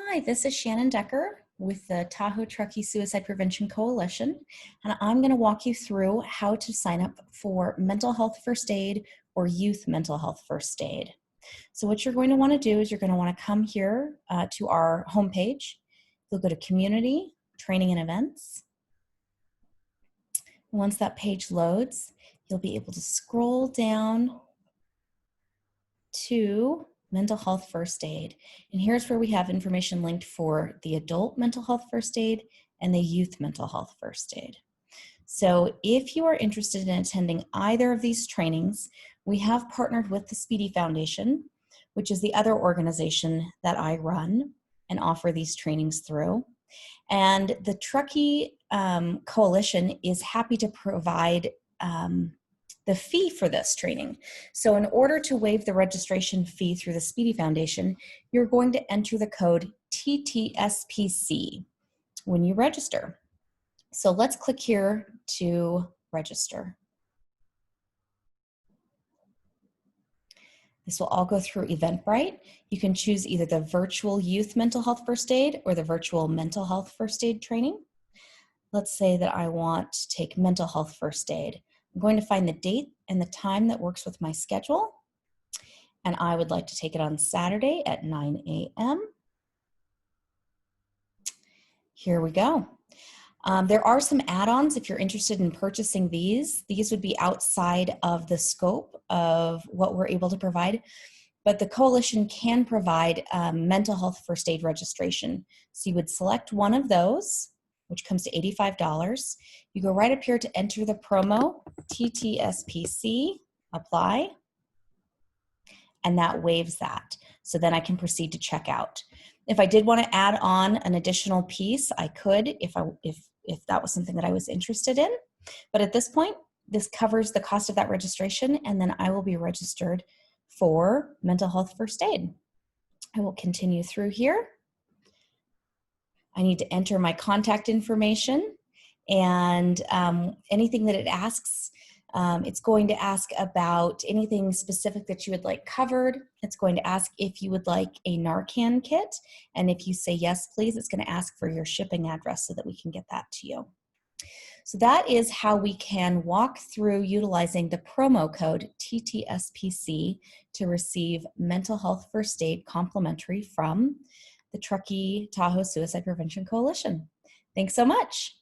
Hi, this is Shannon Decker with the Tahoe Truckee Suicide Prevention Coalition, and I'm going to walk you through how to sign up for mental health first aid or youth mental health first aid. So what you're going to want to do is you're going to want to come here to our homepage. You'll go to Community, Training and Events. Once that page loads, you'll be able to scroll down to mental health first aid. And here's where we have information linked for the adult mental health first aid and the youth mental health first aid. So if you are interested in attending either of these trainings, we have partnered with the Speedy Foundation, which is the other organization that I run and offer these trainings through. And the Truckee Coalition is happy to provide the fee for this training. So in order to waive the registration fee through the Speedy Foundation, you're going to enter the code TTSPC when you register. So let's click here to register. This will all go through Eventbrite. You can choose either the virtual youth mental health first aid or the virtual mental health first aid training. Let's say that I want to take mental health first aid. I'm going to find the date and the time that works with my schedule. And I would like to take it on Saturday at 9 a.m. Here we go. There are some add-ons if you're interested in purchasing these. These would be outside of the scope of what we're able to provide, but the coalition can provide mental health first aid registration. So you would select one of those, which comes to $85. You go right up here to enter the promo, TTSPC, apply, and that waives that. So then I can proceed to check out. If I did want to add on an additional piece, I could if that was something that I was interested in. But at this point, this covers the cost of that registration, and then I will be registered for mental health first aid. I will continue through here. I need to enter my contact information and anything that it asks. It's going to ask about anything specific that you would like covered. It's going to ask if you would like a Narcan kit. And if you say yes, please, it's going to ask for your shipping address so that we can get that to you. So that is how we can walk through utilizing the promo code TTSPC to receive mental health first aid complimentary from the Truckee Tahoe Suicide Prevention Coalition. Thanks so much.